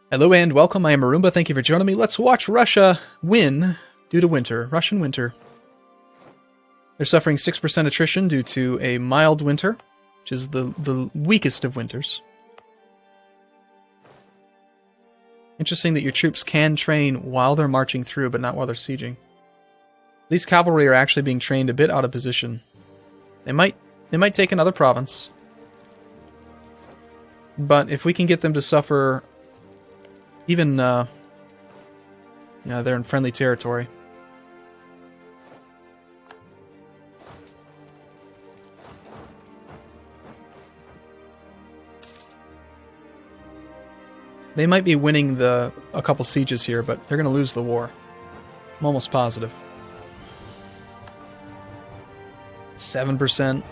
Hello and welcome, I am Arumba, thank you for joining me. Let's watch Russia win due to winter. Russian winter. They're suffering 6% attrition due to a mild winter, which is the weakest of winters. Interesting that your troops can train while they're marching through, but not while they're sieging. These cavalry are actually being trained a bit out of position. They might take another province. But if we can get them to suffer even, they're in friendly territory. They might be winning a couple sieges here, but they're going to lose the war. I'm almost positive. 7%.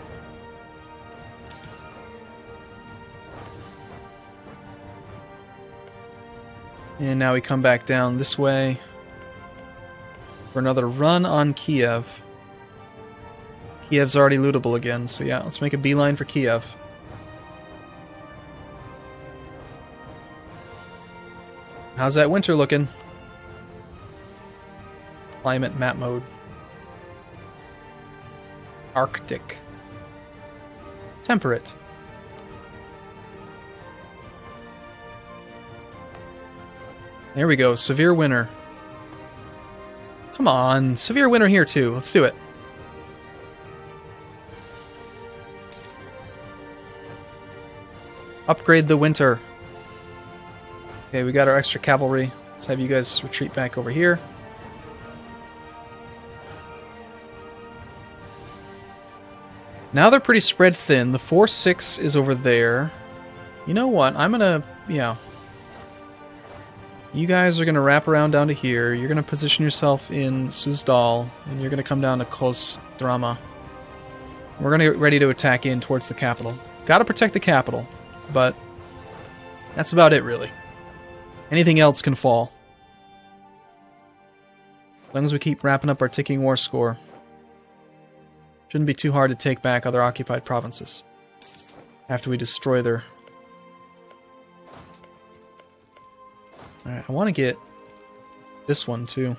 And now we come back down this way for another run on Kiev. Kiev's already lootable again, so yeah, let's make a beeline for Kiev. How's that winter looking? Climate map mode. Arctic. Temperate. There we go, severe winter. Come on, severe winter here too. Let's do it. Upgrade the winter. Okay, we got our extra cavalry. Let's have you guys retreat back over here. Now they're pretty spread thin. The 4-6 is over there. You know what? I'm gonna, you guys are going to wrap around down to here. You're going to position yourself in Suzdal, and you're going to come down to Kostrama. We're going to get ready to attack in towards the capital. Got to protect the capital, but that's about it, really. Anything else can fall. As long as we keep wrapping up our ticking war score. Shouldn't be too hard to take back other occupied provinces after we destroy their... Alright, I want to get this one too.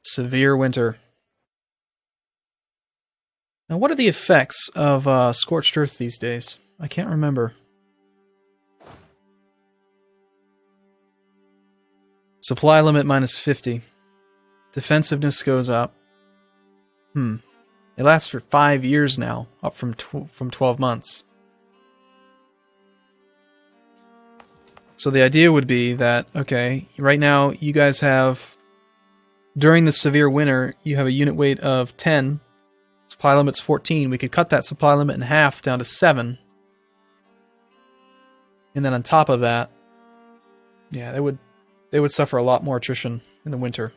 Severe winter. Now, what are the effects of scorched earth these days? I can't remember. Supply limit minus 50. Defensiveness goes up. It lasts for 5 years now, up from 12 months. So the idea would be that, okay, right now you guys have, during the severe winter, you have a unit weight of 10. Supply limit's 14. We could cut that supply limit in half down to 7. And then on top of that, yeah, they would suffer a lot more attrition in the winter.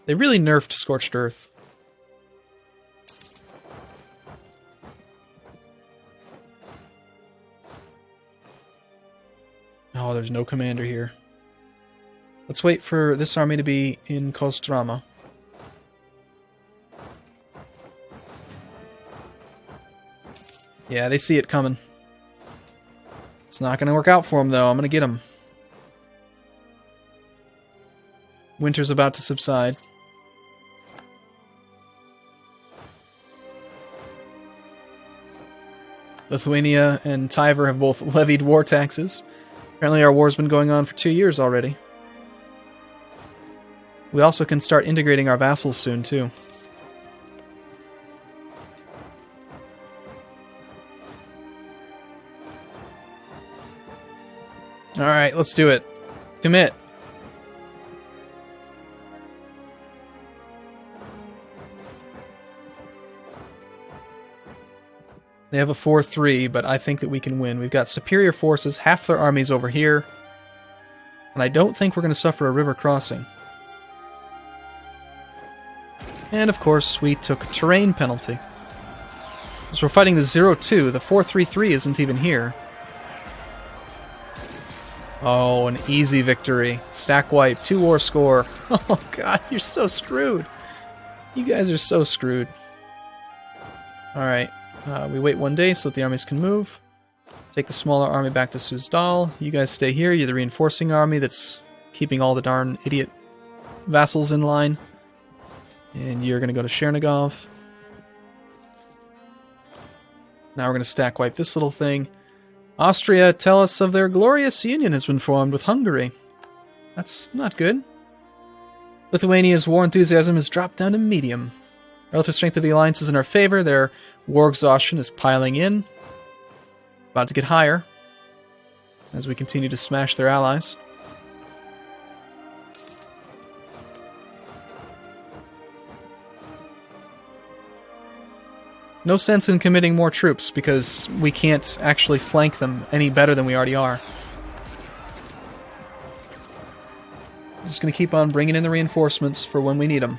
They really nerfed Scorched Earth. Oh, there's no commander here. Let's wait for this army to be in Kostrama. Yeah, they see it coming. It's not going to work out for them, though. I'm going to get them. Winter's about to subside. Lithuania and Tiver have both levied war taxes. Apparently our war's been going on for 2 years already. We also can start integrating our vassals soon, too. Alright, let's do it. Commit. They have a 4-3, but I think that we can win. We've got superior forces, half their armies over here. And I don't think we're going to suffer a river crossing. And of course, we took a terrain penalty. So we're fighting the 0-2. The 4-3-3 isn't even here. Oh, an easy victory. Stack wipe, 2 war score. Oh god, you're so screwed. You guys are so screwed. Alright, we wait 1 day so that the armies can move. Take the smaller army back to Suzdal. You guys stay here, you're the reinforcing army that's keeping all the darn idiot vassals in line. And you're going to go to Chernigov. Now we're going to stack wipe this little thing. Austria tell us of their glorious union has been formed with Hungary. That's not good. Lithuania's war enthusiasm has dropped down to medium. Relative strength of the alliance is in our favor. Their war exhaustion is piling in. About to get higher as we continue to smash their allies. No sense in committing more troops because we can't actually flank them any better than we already are. Just going to keep on bringing in the reinforcements for when we need them.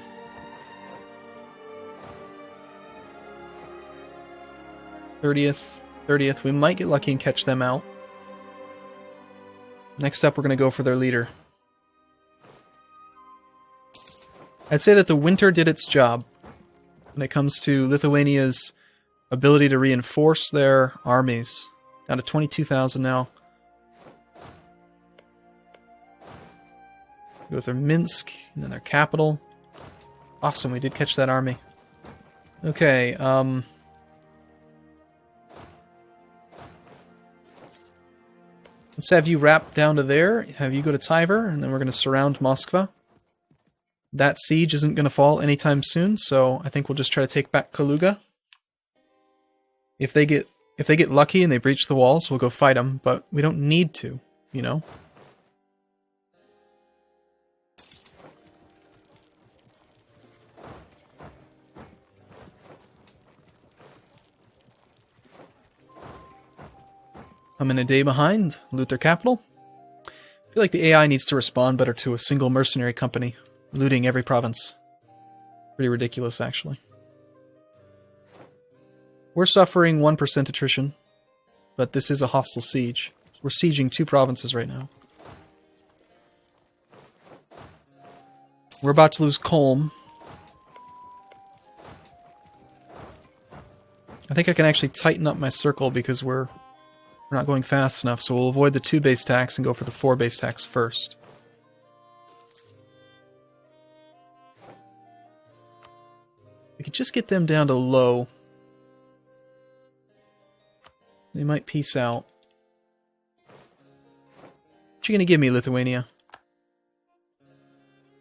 '30th. We might get lucky and catch them out. Next up, we're going to go for their leader. I'd say that the winter did its job when it comes to Lithuania's ability to reinforce their armies. Down to 22,000 now. Go through Minsk, and then their capital. Awesome, we did catch that army. Okay, let's have you wrap down to there, have you go to Tiver, and then we're going to surround Moskva. That siege isn't going to fall anytime soon, so I think we'll just try to take back Kaluga. If they get lucky and they breach the walls, we'll go fight them, but we don't need to, you know? I'm in a day behind. Loot their capital. I feel like the AI needs to respond better to a single mercenary company looting every province. Pretty ridiculous, actually. We're suffering 1% attrition, but this is a hostile siege. We're sieging 2 provinces right now. We're about to lose Kolm. I think I can actually tighten up my circle because we're not going fast enough, so we'll avoid the 2 base tax and go for the 4 base tax first. We could just get them down to low. They might peace out. What you gonna give me, Lithuania?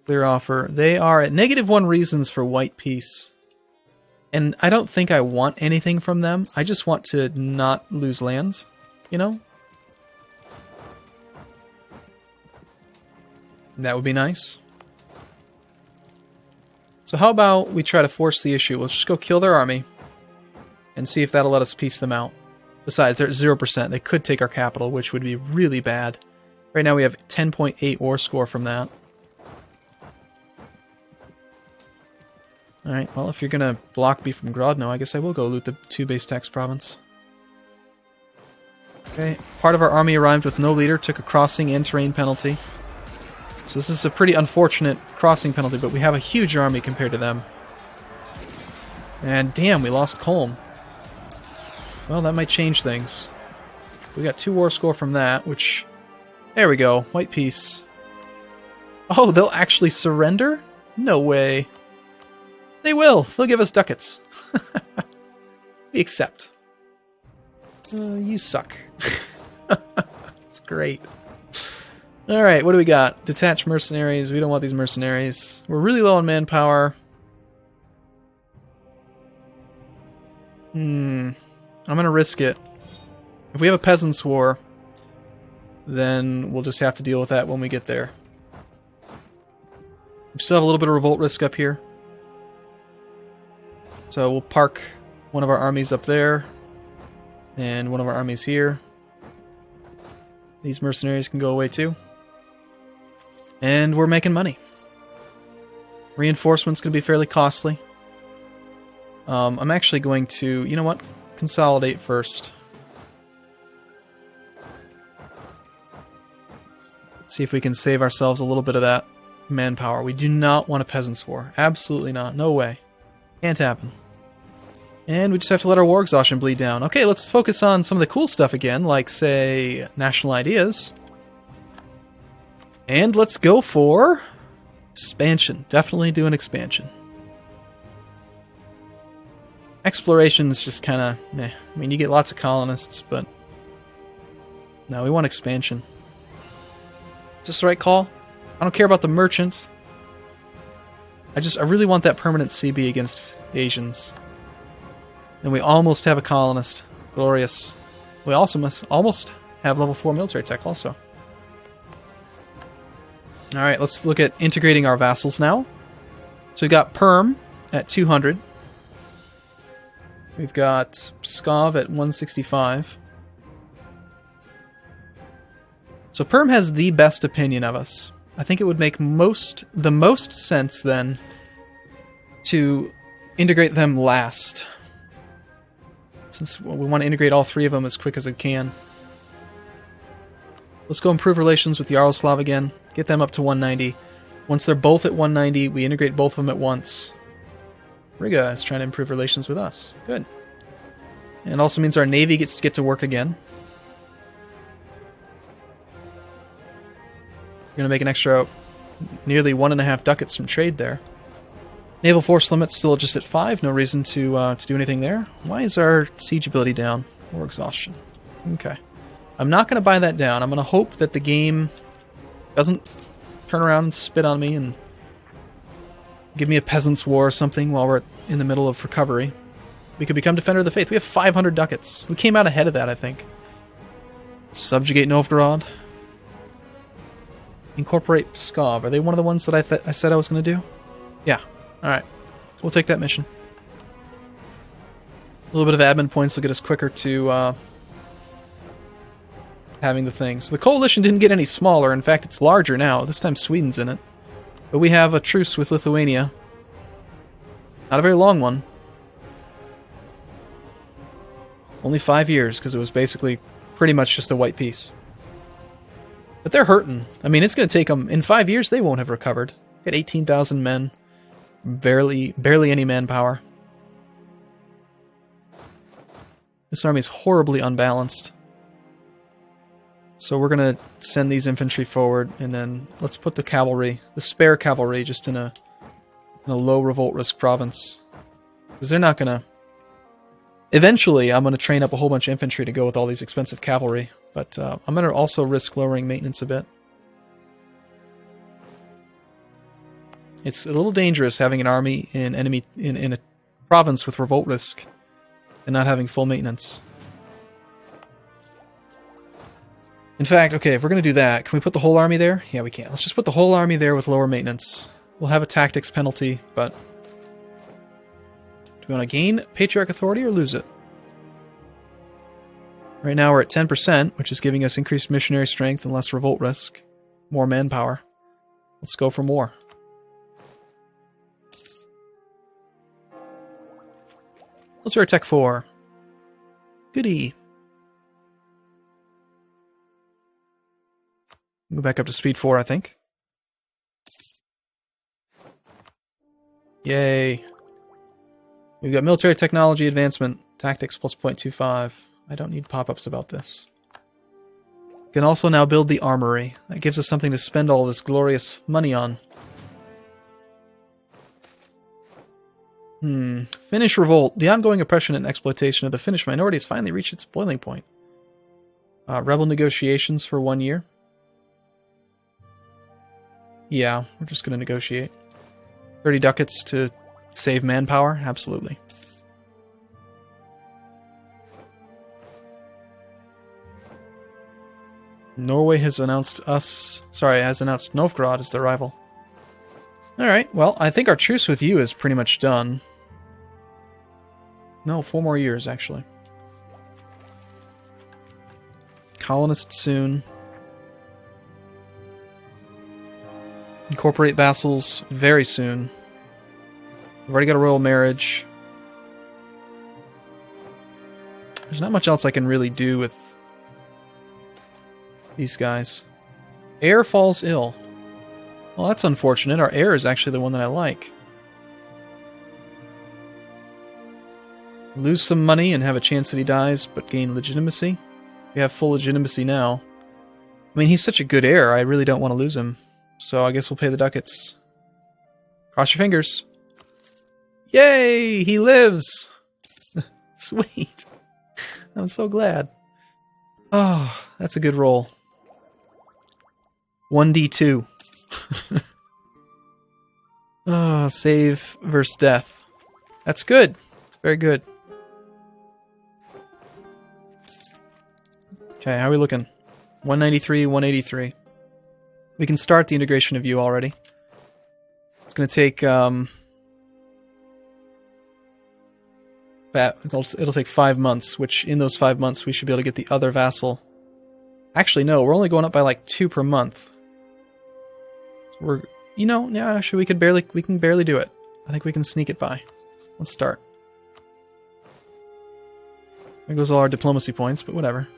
Clear offer. They are at -1 reasons for white peace. And I don't think I want anything from them. I just want to not lose lands, you know? That would be nice. So how about we try to force the issue? We'll just go kill their army and see if that'll let us piece them out. Besides, they're at 0%. They could take our capital, which would be really bad. Right now we have 10.8 war score from that. Alright, well, if you're gonna block me from Grodno, I guess I will go loot the 2 base tax province. Okay, part of our army arrived with no leader, took a crossing and terrain penalty. So this is a pretty unfortunate crossing penalty, but we have a huge army compared to them. And damn, we lost Kolm. Well, that might change things. We got 2 war score from that, which... There we go, white peace. Oh, they'll actually surrender? No way. They will. They'll give us ducats. We accept. You suck. That's great. Alright, what do we got? Detached mercenaries. We don't want these mercenaries. We're really low on manpower. I'm gonna risk it. If we have a peasants' war, then we'll just have to deal with that when we get there. We still have a little bit of revolt risk up here. So we'll park one of our armies up there, and one of our armies here. These mercenaries can go away too. And we're making money. Reinforcement's going to be fairly costly. I'm actually going to, you know what? Consolidate first. See if we can save ourselves a little bit of that manpower. We do not want a peasants' war. Absolutely not. No way. Can't happen. And we just have to let our war exhaustion bleed down. Okay, let's focus on some of the cool stuff again, like, say, national ideas. And let's go for expansion. Definitely do an expansion. Exploration is just kind of meh. I mean, you get lots of colonists, but no, we want expansion. Is this the right call? I don't care about the merchants. I really want that permanent CB against the Asians. And we almost have a colonist. Glorious. We also must almost have level 4 military tech also. Alright, let's look at integrating our vassals now. So we've got Perm at 200. We've got Pskov at 165. So Perm has the best opinion of us. I think it would make the most sense then to integrate them last. Since we want to integrate all 3 of them as quick as we can. Let's go improve relations with Yaroslav again. Get them up to 190. Once they're both at 190, we integrate both of them at once. Riga is trying to improve relations with us. Good. And also means our navy gets to get to work again. We're going to make an extra nearly 1.5 ducats from trade there. Naval force limit's still just at 5. No reason to do anything there. Why is our siege ability down? War exhaustion. Okay. I'm not going to buy that down. I'm going to hope that the game doesn't turn around and spit on me and give me a peasants' war or something while we're in the middle of recovery. We could become Defender of the Faith. We have 500 ducats. We came out ahead of that, I think. Subjugate Novgorod. Incorporate Pskov. Are they one of the ones that I said I was going to do? Yeah. Alright. We'll take that mission. A little bit of admin points will get us quicker to having the things. The coalition didn't get any smaller. In fact, it's larger now. This time Sweden's in it. But we have a truce with Lithuania. Not a very long one. Only 5 years, because it was basically pretty much just a white peace. But they're hurting. I mean, it's going to take them... In 5 years, they won't have recovered. Got 18,000 men. Barely any manpower. This army is horribly unbalanced. So we're going to send these infantry forward, and then let's put the cavalry, the spare cavalry, just in a low revolt risk province. Because they're not going to... Eventually, I'm going to train up a whole bunch of infantry to go with all these expensive cavalry, but I'm going to also risk lowering maintenance a bit. It's a little dangerous having an army in a province with revolt risk and not having full maintenance. In fact, okay, if we're going to do that, can we put the whole army there? Yeah, we can. Let's just put the whole army there with lower maintenance. We'll have a tactics penalty, but... Do we want to gain Patriarch authority or lose it? Right now we're at 10%, which is giving us increased missionary strength and less revolt risk. More manpower. Let's go for more. Military Tech 4. Goody. Go back up to speed 4, I think. Yay. We've got military technology advancement, tactics plus 0.25. I don't need pop-ups about this. We can also now build the armory. That gives us something to spend all this glorious money on. Finnish revolt. The ongoing oppression and exploitation of the Finnish minority has finally reached its boiling point. Rebel negotiations for 1 year. Yeah, we're just going to negotiate. 30 ducats to save manpower? Absolutely. Norway has announced Novgorod as their rival. Alright, well, I think our truce with you is pretty much done. No, 4 more years, actually. Colonist soon. Incorporate vassals very soon. We've already got a royal marriage. There's not much else I can really do with these guys. Heir falls ill. Well, that's unfortunate. Our heir is actually the one that I like. Lose some money and have a chance that he dies, but gain legitimacy. We have full legitimacy now. I mean, he's such a good heir, I really don't want to lose him. So I guess we'll pay the ducats. Cross your fingers. Yay! He lives! Sweet. I'm so glad. Oh, that's a good roll. 1d2. Oh, save versus death. That's good. It's very good. Okay, how are we looking? 193, 183. We can start the integration of you already. It's going to take... it'll take 5 months, which in those 5 months we should be able to get the other vassal. Actually, no, we're only going up by like 2 per month. So we're... You know, yeah, actually we can barely do it. I think we can sneak it by. Let's start. There goes all our diplomacy points, but whatever.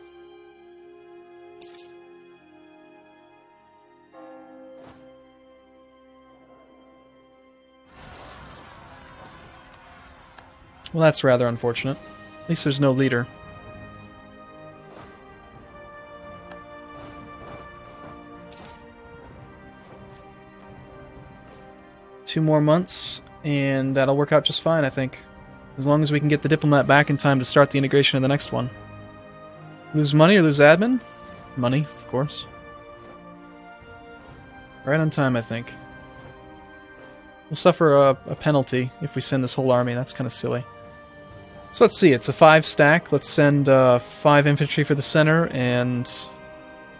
Well, that's rather unfortunate. At least there's no leader. Two more months, and that'll work out just fine, I think. As long as we can get the diplomat back in time to start the integration of the next one. Lose money or lose admin? Money, of course. Right on time, I think. We'll suffer a penalty if we send this whole army. That's kind of silly. So let's see, it's a 5 stack. Let's send 5 infantry for the center and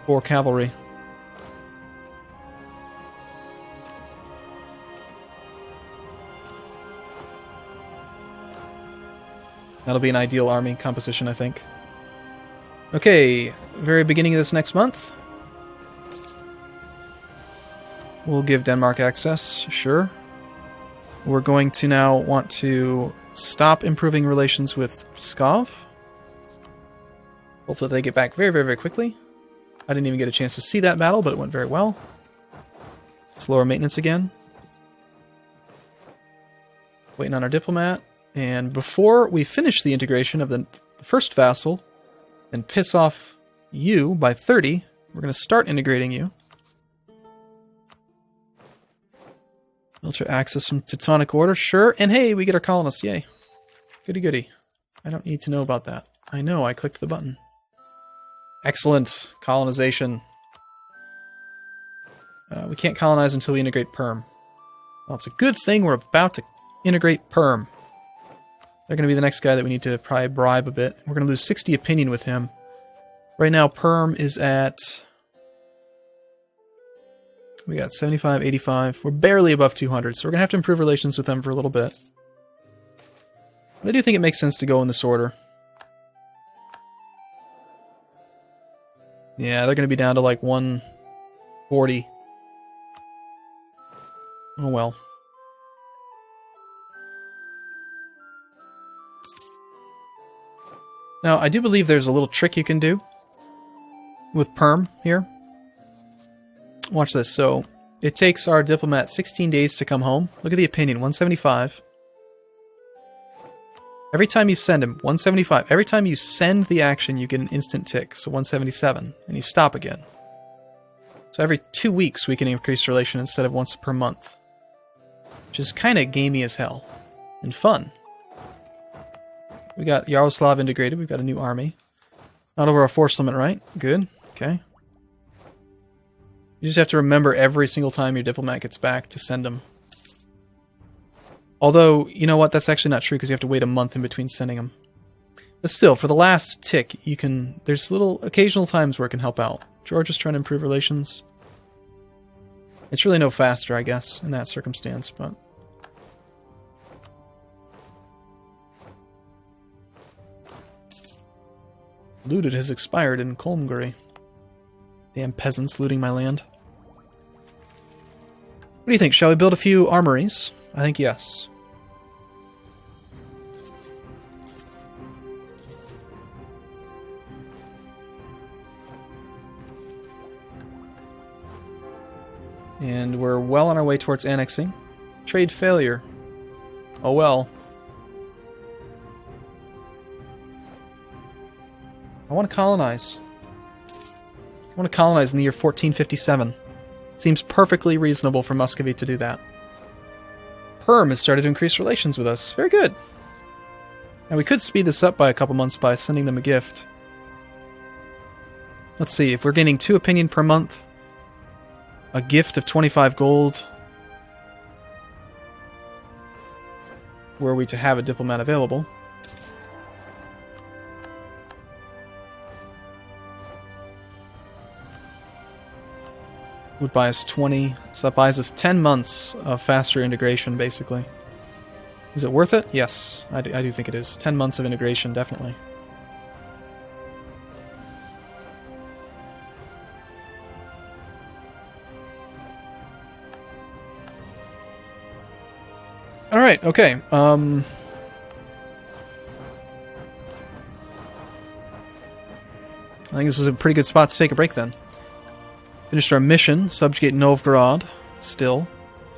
4 cavalry. That'll be an ideal army composition, I think. Okay, very beginning of this next month. We'll give Denmark access, sure. We're going to now want to stop improving relations with Muscovy. Hopefully they get back very, very, very quickly. I didn't even get a chance to see that battle, but it went very well. Slower maintenance again. Waiting on our diplomat. And before we finish the integration of the first vassal and piss off you by 30, we're going to start integrating you. Military access from Teutonic Order, sure. And hey, we get our colonists, yay. Goody goody. I don't need to know about that. I know, I clicked the button. Excellent. Colonization. We can't colonize until we integrate Perm. Well, it's a good thing we're about to integrate Perm. They're going to be the next guy that we need to probably bribe a bit. We're going to lose 60 opinion with him. Right now, Perm is at... We got 75, 85. We're barely above 200, so we're going to have to improve relations with them for a little bit. But I do think it makes sense to go in this order. Yeah, they're going to be down to like 140. Oh well. Now, I do believe there's a little trick you can do with Perm here. Watch this. So, it takes our diplomat 16 days to come home. Look at the opinion, 175. Every time you send him, 175. Every time you send the action, you get an instant tick, so 177. And you stop again. So every 2 weeks we can increase relation instead of once per month. Which is kind of gamey as hell. And fun. We got Yaroslav integrated. We've got a new army. Not over our force limit, right? Good. Okay. You just have to remember every single time your diplomat gets back to send them. Although, you know what? That's actually not true because you have to wait a month in between sending them. But still, for the last tick, you can... There's little occasional times where it can help out. Georgia's trying to improve relations. It's really no faster, I guess, in that circumstance, but... Looted has expired in Kolmguri. Damn peasants looting my land. What do you think? Shall we build a few armories? I think yes. And we're well on our way towards annexing. Trade failure. Oh well. I want to colonize. I want to colonize in the year 1457. Seems perfectly reasonable for Muscovy to do that. Perm has started to increase relations with us. Very good. Now we could speed this up by a couple months by sending them a gift. Let's see, if we're gaining 2 opinion per month, a gift of 25 gold, were we to have a diplomat available. Would buy us 20, so that buys us 10 months of faster integration, basically. Is it worth it? Yes, I do think it is. 10 months of integration, definitely. Alright, okay. I think this is a pretty good spot to take a break then. Finished our mission, subjugate Novgorod. Still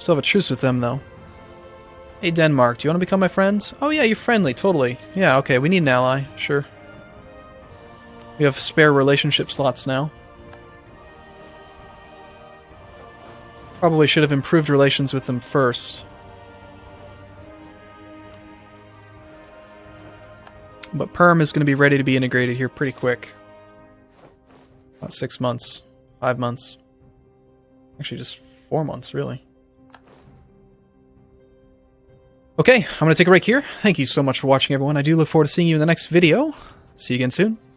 have a truce with them, though. Hey, Denmark, do you want to become my friend? Oh yeah, you're friendly, totally. Yeah, okay, we need an ally, sure. We have spare relationship slots now. Probably should have improved relations with them first. But Perm is going to be ready to be integrated here pretty quick. About 6 months. 5 months. Actually, just 4 months, really. Okay, I'm going to take a break here. Thank you so much for watching, everyone. I do look forward to seeing you in the next video. See you again soon.